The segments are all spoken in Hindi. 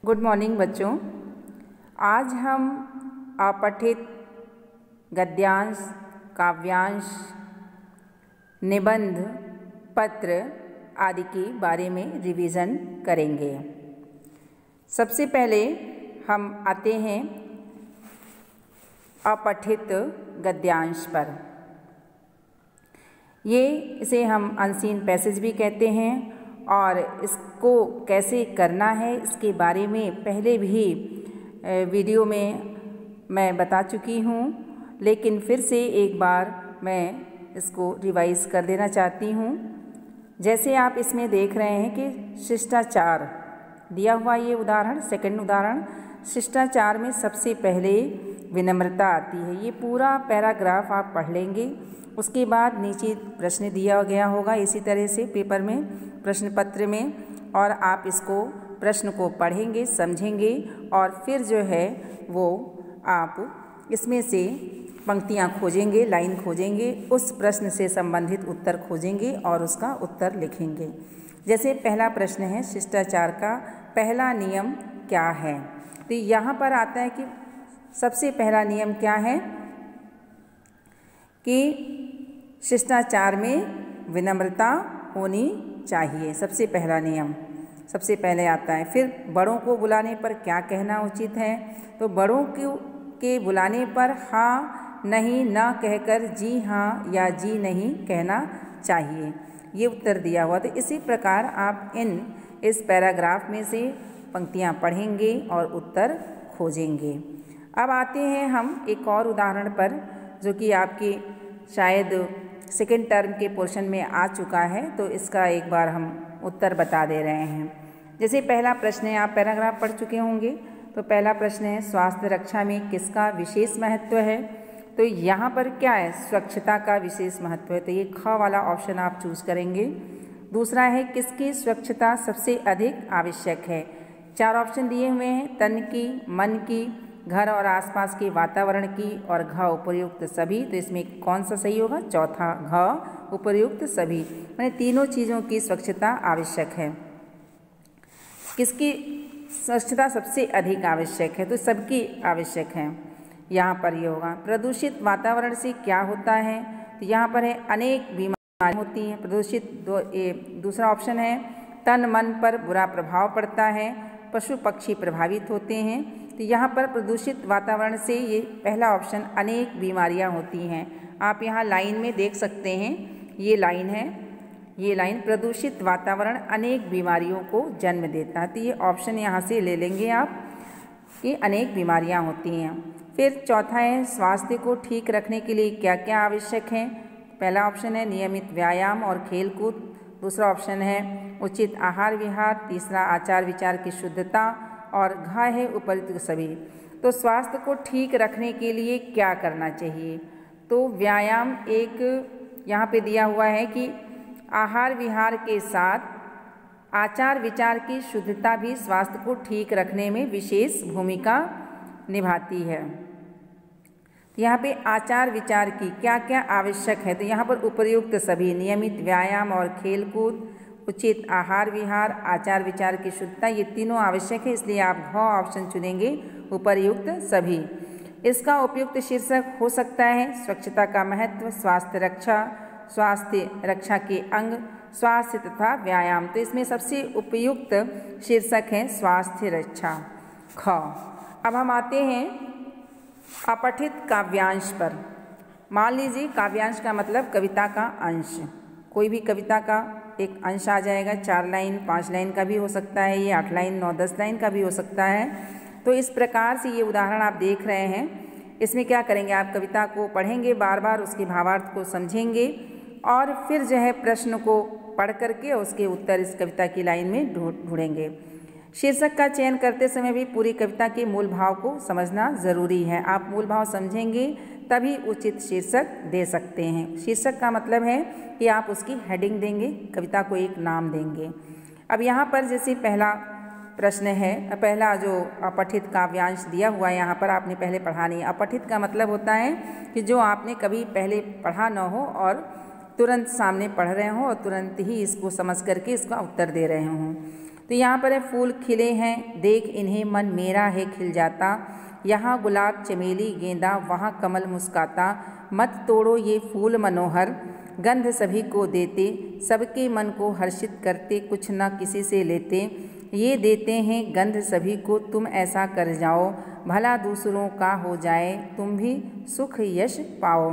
गुड मॉर्निंग बच्चों। आज हम अपठित गद्यांश, काव्यांश, निबंध, पत्र आदि के बारे में रिवीजन करेंगे। सबसे पहले हम आते हैं अपठित गद्यांश पर। इसे हम अनसीन पैसेज भी कहते हैं और इसको कैसे करना है इसके बारे में पहले भी वीडियो में मैं बता चुकी हूँ, लेकिन फिर से एक बार मैं इसको रिवाइज कर देना चाहती हूँ। जैसे आप इसमें देख रहे हैं कि शिष्टाचार दिया हुआ ये उदाहरण, सेकंड उदाहरण, शिष्टाचार में सबसे पहले विनम्रता आती है। ये पूरा पैराग्राफ आप पढ़ लेंगे, उसके बाद नीचे प्रश्न दिया गया होगा इसी तरह से पेपर में, प्रश्न पत्र में, और आप इसको प्रश्न को पढ़ेंगे, समझेंगे और फिर जो है वो आप इसमें से पंक्तियाँ खोजेंगे, लाइन खोजेंगे, उस प्रश्न से संबंधित उत्तर खोजेंगे और उसका उत्तर लिखेंगे। जैसे पहला प्रश्न है, शिष्टाचार का पहला नियम क्या है? तो यहाँ पर आता है कि सबसे पहला नियम क्या है कि शिष्टाचार में विनम्रता होनी चाहिए। सबसे पहला नियम सबसे पहले आता है। फिर बड़ों को बुलाने पर क्या कहना उचित है? तो बड़ों के बुलाने पर हाँ, नहीं, ना कहकर जी हाँ या जी नहीं कहना चाहिए। ये उत्तर दिया हुआ। तो इसी प्रकार आप इस पैराग्राफ में से पंक्तियाँ पढ़ेंगे और उत्तर खोजेंगे। अब आते हैं हम एक और उदाहरण पर, जो कि आपके शायद सेकेंड टर्म के पोर्शन में आ चुका है, तो इसका एक बार हम उत्तर बता दे रहे हैं। जैसे पहला प्रश्न है, आप पैराग्राफ पढ़ चुके होंगे, तो पहला प्रश्न है, स्वास्थ्य रक्षा में किसका विशेष महत्व है? तो यहाँ पर क्या है? स्वच्छता का विशेष महत्व है, तो ये ख वाला ऑप्शन आप चूज़ करेंगे। दूसरा है, किसकी स्वच्छता सबसे अधिक आवश्यक है? 4 ऑप्शन दिए हुए हैं, तन की, मन की, घर और आसपास के वातावरण की और घ उपर्युक्त सभी। तो इसमें कौन सा सही होगा? चौथा, घ उपर्युक्त सभी, माने तीनों चीज़ों की स्वच्छता आवश्यक है। किसकी स्वच्छता सबसे अधिक आवश्यक है? तो सबकी आवश्यक है। यहाँ पर ये होगा। प्रदूषित वातावरण से क्या होता है? तो यहाँ पर है अनेक बीमारियाँ होती हैं। प्रदूषित दूसरा ऑप्शन है, तन मन पर बुरा प्रभाव पड़ता है, पशु पक्षी प्रभावित होते हैं। तो यहाँ पर प्रदूषित वातावरण से ये पहला ऑप्शन, अनेक बीमारियाँ होती हैं। आप यहाँ लाइन में देख सकते हैं, ये लाइन है, ये लाइन, प्रदूषित वातावरण अनेक बीमारियों को जन्म देता है। तो ये ऑप्शन यहाँ से ले लेंगे आप कि अनेक बीमारियाँ होती हैं। फिर चौथा है, स्वास्थ्य को ठीक रखने के लिए क्या क्या आवश्यक है? पहला ऑप्शन है नियमित व्यायाम और खेल कूद। दूसरा ऑप्शन है उचित आहार विहार। तीसरा आचार विचार की शुद्धता और घ है उपयुक्त सभी। तो स्वास्थ्य को ठीक रखने के लिए क्या करना चाहिए? तो व्यायाम एक यहाँ पे दिया हुआ है कि आहार विहार के साथ आचार विचार की शुद्धता भी स्वास्थ्य को ठीक रखने में विशेष भूमिका निभाती है। यहाँ पे आचार विचार की क्या क्या आवश्यक है? तो यहाँ पर उपयुक्त सभी, नियमित व्यायाम और खेल कूद, उचित आहार विहार, आचार विचार की शुद्धता, ये तीनों आवश्यक है, इसलिए आप घ ऑप्शन चुनेंगे, उपयुक्त सभी। इसका उपयुक्त शीर्षक हो सकता है स्वच्छता का महत्व, स्वास्थ्य रक्षा के अंग, स्वास्थ्य तथा व्यायाम। तो इसमें सबसे उपयुक्त शीर्षक है स्वास्थ्य रक्षा, ख। अब हम आते हैं अपठित काव्यांश पर। मान लीजिए काव्यांश का मतलब कविता का अंश, कोई भी कविता का एक अंश आ जाएगा, 4 लाइन 5 लाइन का भी हो सकता है, ये 8 लाइन 9-10 लाइन का भी हो सकता है। तो इस प्रकार से ये उदाहरण आप देख रहे हैं। इसमें क्या करेंगे, आप कविता को पढ़ेंगे, बार बार उसके भावार्थ को समझेंगे और फिर जो है प्रश्न को पढ़ करके उसके उत्तर इस कविता की लाइन में ढूंढेंगे। शीर्षक का चयन करते समय भी पूरी कविता के मूल भाव को समझना ज़रूरी है। आप मूल भाव समझेंगे तभी उचित शीर्षक दे सकते हैं। शीर्षक का मतलब है कि आप उसकी हेडिंग देंगे, कविता को एक नाम देंगे। अब यहाँ पर जैसे पहला प्रश्न है, पहला जो अपठित काव्यांश दिया हुआ है, यहाँ पर आपने पहले पढ़ा नहीं। अपठित का मतलब होता है कि जो आपने कभी पहले पढ़ा न हो और तुरंत सामने पढ़ रहे हों और तुरंत ही इसको समझ करके इसका उत्तर दे रहे हों। तो यहाँ पर है फूल खिले हैं देख इन्हें मन मेरा है खिल जाता, यहाँ गुलाब चमेली गेंदा वहाँ कमल मुस्काता, मत तोड़ो ये फूल मनोहर, गंध सभी को देते, सबके मन को हर्षित करते, कुछ न किसी से लेते, ये देते हैं गंध सभी को, तुम ऐसा कर जाओ, भला दूसरों का हो जाए, तुम भी सुख यश पाओ।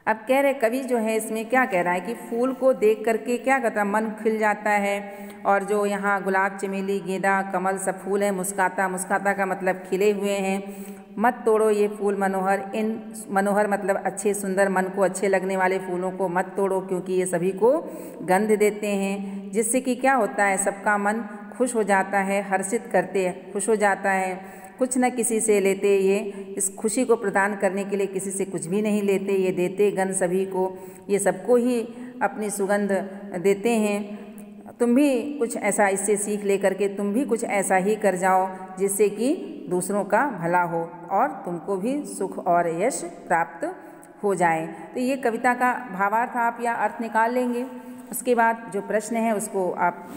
अब कह रहे कवि जो है इसमें क्या कह रहा है कि फूल को देख करके क्या कहता है मन खिल जाता है, और जो यहाँ गुलाब चमेली गेंदा कमल सब फूल हैं, मुस्काता, मुस्काता का मतलब खिले हुए हैं, मत तोड़ो ये फूल मनोहर, इन मनोहर मतलब अच्छे सुंदर मन को अच्छे लगने वाले फूलों को मत तोड़ो, क्योंकि ये सभी को गंध देते हैं, जिससे कि क्या होता है सबका मन खुश हो जाता है, हर्षित करते खुश हो जाता है, कुछ न किसी से लेते, ये इस खुशी को प्रदान करने के लिए किसी से कुछ भी नहीं लेते, ये देते गंध सभी को, ये सबको ही अपनी सुगंध देते हैं। तुम भी कुछ ऐसा इससे सीख लेकर के तुम भी कुछ ऐसा ही कर जाओ जिससे कि दूसरों का भला हो और तुमको भी सुख और यश प्राप्त हो जाए। तो ये कविता का भावार्थ आप या अर्थ निकाल लेंगे। उसके बाद जो प्रश्न है उसको आप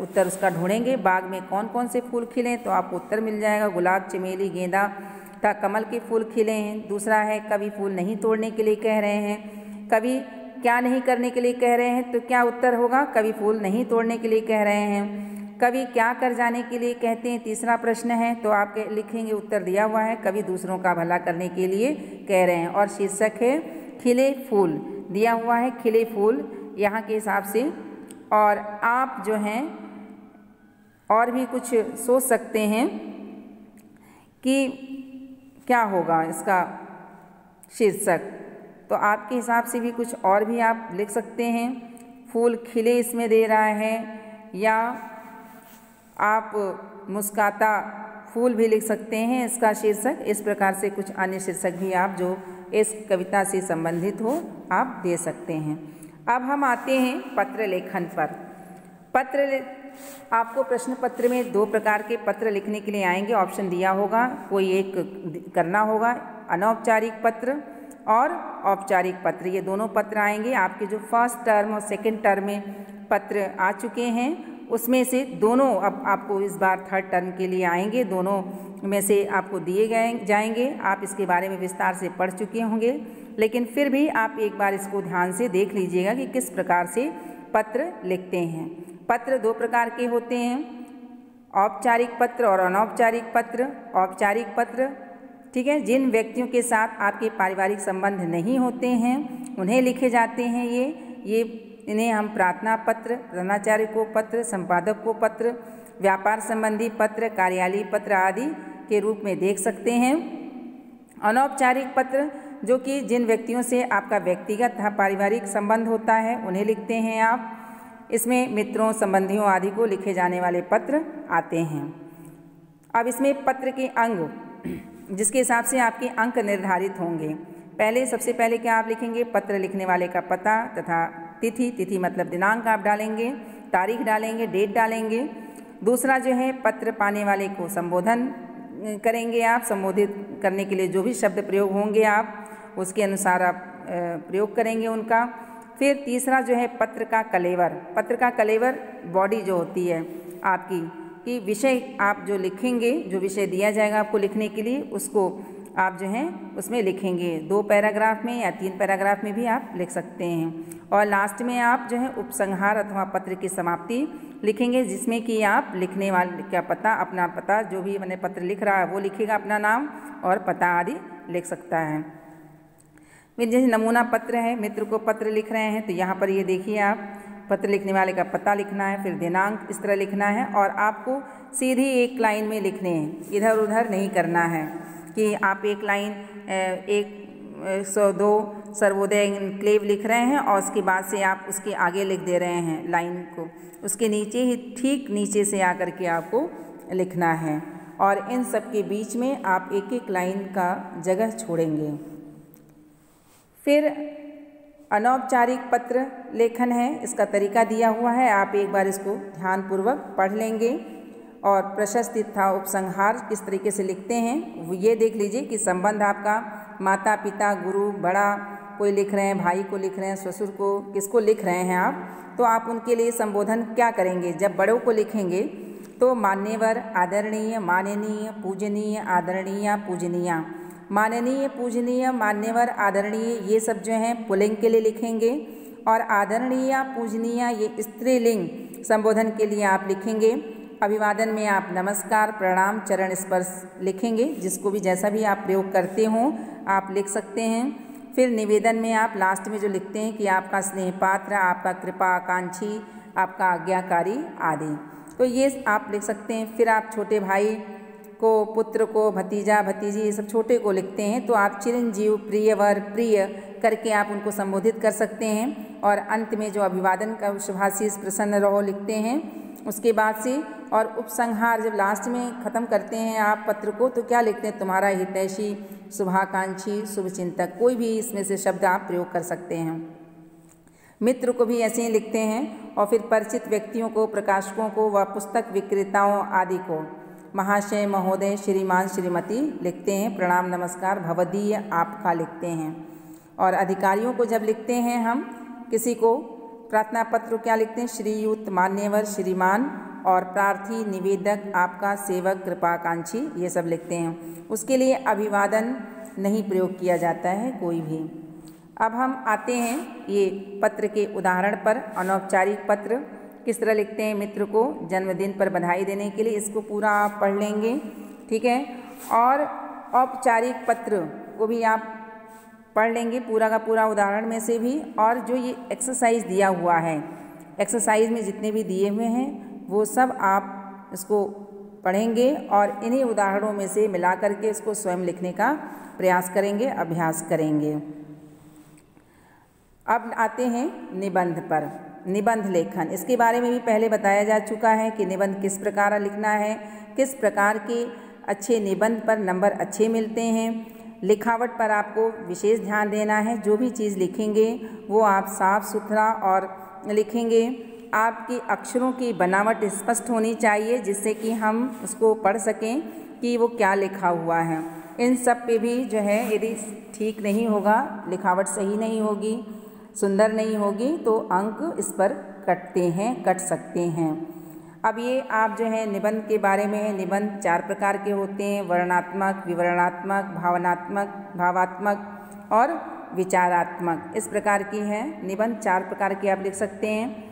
उत्तर उसका ढूंढेंगे। बाग में कौन कौन से फूल खिले तो आपको उत्तर मिल जाएगा, गुलाब चमेली गेंदा तथा कमल के फूल खिले हैं। दूसरा है कवि फूल नहीं तोड़ने के लिए कह रहे हैं, कवि क्या नहीं करने के लिए कह रहे हैं, तो क्या उत्तर होगा, कवि फूल नहीं तोड़ने के लिए कह रहे हैं। कवि क्या कर जाने के लिए कहते हैं, तीसरा प्रश्न है तो आप लिखेंगे उत्तर दिया हुआ है, कवि दूसरों का भला करने के लिए कह रहे हैं। और शीर्षक है खिले फूल, दिया हुआ है खिले फूल यहाँ के हिसाब से। और आप जो हैं और भी कुछ सोच सकते हैं कि क्या होगा इसका शीर्षक, तो आपके हिसाब से भी कुछ और भी आप लिख सकते हैं। फूल खिले इसमें दे रहा है, या आप मुस्काता फूल भी लिख सकते हैं इसका शीर्षक। इस प्रकार से कुछ अन्य शीर्षक भी आप जो इस कविता से संबंधित हो आप दे सकते हैं। अब हम आते हैं पत्र लेखन पर। आपको प्रश्न पत्र में 2 प्रकार के पत्र लिखने के लिए आएंगे, ऑप्शन दिया होगा, कोई एक करना होगा, अनौपचारिक पत्र और औपचारिक पत्र। ये दोनों पत्र आएंगे। आपके जो फर्स्ट टर्म और सेकंड टर्म में पत्र आ चुके हैं उसमें से दोनों अब आपको इस बार थर्ड टर्म के लिए आएंगे, दोनों में से आपको दिए जाएंगे। आप इसके बारे में विस्तार से पढ़ चुके होंगे, लेकिन फिर भी आप एक बार इसको ध्यान से देख लीजिएगा कि किस प्रकार से पत्र लिखते हैं। पत्र 2 प्रकार के होते हैं, औपचारिक पत्र और अनौपचारिक पत्र। औपचारिक पत्र ठीक है, जिन व्यक्तियों के साथ आपके पारिवारिक संबंध नहीं होते हैं उन्हें लिखे जाते हैं। ये इन्हें हम प्रार्थना पत्र, प्रधानाचार्य को पत्र, संपादक को पत्र, व्यापार संबंधी पत्र, कार्यालयीय पत्र आदि के रूप में देख सकते हैं। अनौपचारिक पत्र जो कि जिन व्यक्तियों से आपका व्यक्तिगत पारिवारिक संबंध होता है उन्हें लिखते हैं आप। इसमें मित्रों, संबंधियों आदि को लिखे जाने वाले पत्र आते हैं। अब इसमें पत्र के अंग, जिसके हिसाब से आपके अंक निर्धारित होंगे। सबसे पहले क्या आप लिखेंगे, पत्र लिखने वाले का पता तथा तिथि मतलब दिनांक आप डालेंगे, तारीख डालेंगे, डेट डालेंगे। दूसरा जो है पत्र पाने वाले को संबोधन करेंगे आप, संबोधित करने के लिए जो भी शब्द प्रयोग होंगे आप उसके अनुसार आप प्रयोग करेंगे उनका। फिर तीसरा जो है पत्र का कलेवर बॉडी जो होती है आपकी, कि विषय आप जो लिखेंगे, जो विषय दिया जाएगा आपको लिखने के लिए, उसको आप जो हैं उसमें लिखेंगे। 2 पैराग्राफ में या 3 पैराग्राफ में भी आप लिख सकते हैं। और लास्ट में आप जो है उपसंहार अथवा पत्र की समाप्ति लिखेंगे, जिसमें कि आप लिखने वाले का पता, अपना पता, जो भी मैंने पत्र लिख रहा है वो लिखेगा, अपना नाम और पता आदि लिख सकता है। फिर जैसे नमूना पत्र है, मित्र को पत्र लिख रहे हैं तो यहाँ पर ये देखिए आप पत्र लिखने वाले का पता लिखना है, फिर दिनांक इस तरह लिखना है। और आपको सीधी एक लाइन में लिखने हैं, इधर उधर नहीं करना है कि आप एक लाइन 102 सर्वोदय इनक्लेव लिख रहे हैं और उसके बाद से आप उसके आगे लिख दे रहे हैं लाइन को, उसके नीचे ही ठीक नीचे से आकर के आपको लिखना है। और इन सब के बीच में आप एक एक लाइन का जगह छोड़ेंगे। फिर अनौपचारिक पत्र लेखन है, इसका तरीका दिया हुआ है, आप एक बार इसको ध्यानपूर्वक पढ़ लेंगे। और प्रशस्ति तथा उपसंहार किस तरीके से लिखते हैं वो ये देख लीजिए कि संबंध आपका माता पिता, गुरु, बड़ा कोई लिख रहे हैं, भाई को लिख रहे हैं, ससुर को, किसको लिख रहे हैं आप, तो आप उनके लिए संबोधन क्या करेंगे। जब बड़ों को लिखेंगे तो मान्यवर, आदरणीय, माननीय, पूजनीय, आदरणीय, पूजनीय। माननीय, पूजनीय, मान्यवर, आदरणीय ये सब जो हैं पुल्लिंग के लिए लिखेंगे, और आदरणीय, पूजनीय ये स्त्रीलिंग संबोधन के लिए आप लिखेंगे। अभिवादन में आप नमस्कार, प्रणाम, चरण स्पर्श लिखेंगे, जिसको भी जैसा भी आप प्रयोग करते हों आप लिख सकते हैं। फिर निवेदन में आप लास्ट में जो लिखते हैं कि आपका स्नेह पात्र, आपका कृपा आकांक्षी, आपका आज्ञाकारी आदि, तो ये आप लिख सकते हैं। फिर आप छोटे भाई को, पुत्र को, भतीजा, भतीजी ये सब छोटे को लिखते हैं तो आप चिरंजीव, प्रियवर, प्रिय करके आप उनको संबोधित कर सकते हैं। और अंत में जो अभिवादन का शुभाशीष प्रसन्न रहो लिखते हैं उसके बाद से, और उपसंहार जब लास्ट में ख़त्म करते हैं आप पत्र को तो क्या लिखते हैं, तुम्हारा हितैषी, शुभाकांक्षी, शुभचिंतक, कोई भी इसमें से शब्द आप प्रयोग कर सकते हैं। मित्र को भी ऐसे ही लिखते हैं। और फिर परिचित व्यक्तियों को, प्रकाशकों को व पुस्तक विक्रेताओं आदि को महाशय, महोदय, श्रीमान, श्रीमती लिखते हैं। प्रणाम, नमस्कार, भवदीय आपका लिखते हैं। और अधिकारियों को जब लिखते हैं हम किसी को प्रार्थना पत्र क्या लिखते हैं, श्रीयुत, मान्यवर, श्रीमान, और प्रार्थी, निवेदक, आपका, सेवक, कृपाकांक्षी ये सब लिखते हैं। उसके लिए अभिवादन नहीं प्रयोग किया जाता है कोई भी। अब हम आते हैं ये पत्र के उदाहरण पर। अनौपचारिक पत्र किस तरह लिखते हैं मित्र को जन्मदिन पर बधाई देने के लिए, इसको पूरा आप पढ़ लेंगे, ठीक है। और औपचारिक पत्र को भी आप पढ़ लेंगे पूरा का पूरा उदाहरण में से भी। और जो ये एक्सरसाइज दिया हुआ है, एक्सरसाइज में जितने भी दिए हुए हैं वो सब आप इसको पढ़ेंगे और इन्हीं उदाहरणों में से मिला करके इसको स्वयं लिखने का प्रयास करेंगे, अभ्यास करेंगे। अब आते हैं निबंध पर। निबंध लेखन, इसके बारे में भी पहले बताया जा चुका है कि निबंध किस प्रकार लिखना है, किस प्रकार के अच्छे निबंध पर नंबर अच्छे मिलते हैं। लिखावट पर आपको विशेष ध्यान देना है। जो भी चीज़ लिखेंगे वो आप साफ सुथरा और लिखेंगे। आपकी अक्षरों की बनावट स्पष्ट होनी चाहिए जिससे कि हम उसको पढ़ सकें कि वो क्या लिखा हुआ है। इन सब पे भी जो है यदि ठीक नहीं होगा, लिखावट सही नहीं होगी, सुंदर नहीं होगी तो अंक इस पर कट सकते हैं। अब ये आप जो है निबंध के बारे में, निबंध 4 प्रकार के होते हैं, वर्णनात्मक, विवरणात्मक, भावनात्मक, भावात्मक और विचारात्मक। इस प्रकार की है निबंध, 4 प्रकार के आप लिख सकते हैं।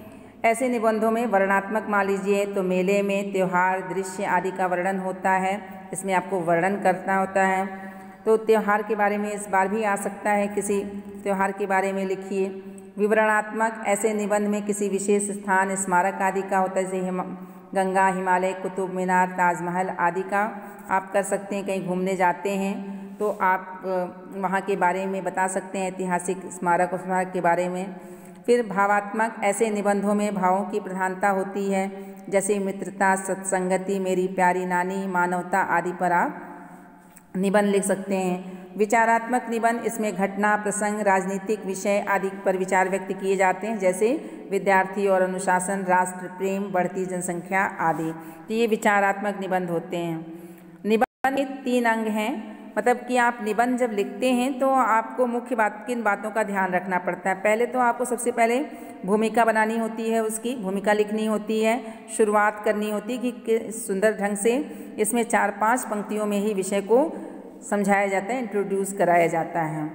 ऐसे निबंधों में वर्णनात्मक मान लीजिए तो मेले में त्यौहार, दृश्य आदि का वर्णन होता है, इसमें आपको वर्णन करना होता है। तो त्यौहार के बारे में इस बार भी आ सकता है, किसी त्यौहार के बारे में लिखिए। विवरणात्मक, ऐसे निबंध में किसी विशेष स्थान, स्मारक आदि का होता है, जैसे गंगा, हिमालय, कुतुब मीनार, ताजमहल आदि का आप कर सकते हैं। कहीं घूमने जाते हैं तो आप वहाँ के बारे में बता सकते हैं, ऐतिहासिक स्मारक के बारे में। फिर भावात्मक, ऐसे निबंधों में भावों की प्रधानता होती है, जैसे मित्रता, सत्संगति, मेरी प्यारी नानी, मानवता आदि पर आप निबंध लिख सकते हैं। विचारात्मक निबंध, इसमें घटना, प्रसंग, राजनीतिक विषय आदि पर विचार व्यक्त किए जाते हैं, जैसे विद्यार्थी और अनुशासन, राष्ट्र प्रेम, बढ़ती जनसंख्या आदि। तो ये विचारात्मक निबंध होते हैं। निबंध में 3 अंग हैं, मतलब कि आप निबंध जब लिखते हैं तो आपको मुख्य किन बातों का ध्यान रखना पड़ता है। पहले तो आपको सबसे पहले भूमिका बनानी होती है, उसकी भूमिका लिखनी होती है, शुरुआत करनी होती है कि सुंदर ढंग से इसमें 4-5 पंक्तियों में ही विषय को समझाया जाता है, इंट्रोड्यूस कराया जाता है।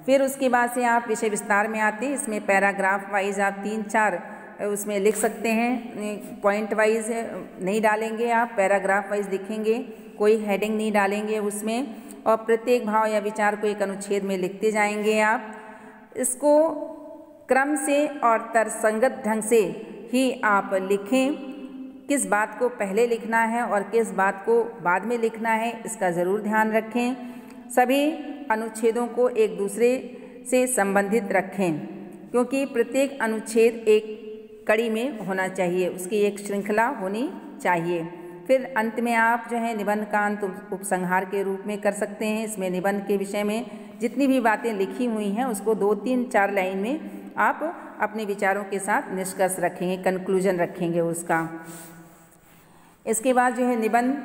फिर उसके बाद से आप विषय विस्तार में आते हैं। इसमें पैराग्राफ वाइज आप 3-4 उसमें लिख सकते हैं, पॉइंट वाइज नहीं डालेंगे, आप पैराग्राफ वाइज लिखेंगे, कोई हेडिंग नहीं डालेंगे उसमें, और प्रत्येक भाव या विचार को एक अनुच्छेद में लिखते जाएंगे आप। इसको क्रम से और तर्कसंगत ढंग से ही आप लिखें। किस बात को पहले लिखना है और किस बात को बाद में लिखना है इसका ज़रूर ध्यान रखें। सभी अनुच्छेदों को एक दूसरे से संबंधित रखें, क्योंकि प्रत्येक अनुच्छेद एक कड़ी में होना चाहिए, उसकी एक श्रृंखला होनी चाहिए। फिर अंत में आप जो है निबंध का अंत उपसंहार के रूप में कर सकते हैं। इसमें निबंध के विषय में जितनी भी बातें लिखी हुई हैं उसको 2-3-4 लाइन में आप अपने विचारों के साथ निष्कर्ष रखेंगे, कंक्लूजन रखेंगे उसका। इसके बाद जो है निबंध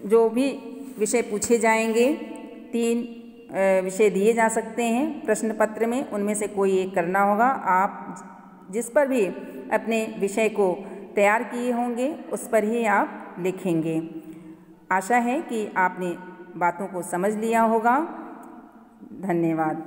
जो भी विषय पूछे जाएंगे 3 विषय दिए जा सकते हैं प्रश्न पत्र में, उनमें से कोई एक करना होगा। आप जिस पर भी अपने विषय को तैयार किए होंगे उस पर ही आप लिखेंगे। आशा है कि आपने बातों को समझ लिया होगा। धन्यवाद।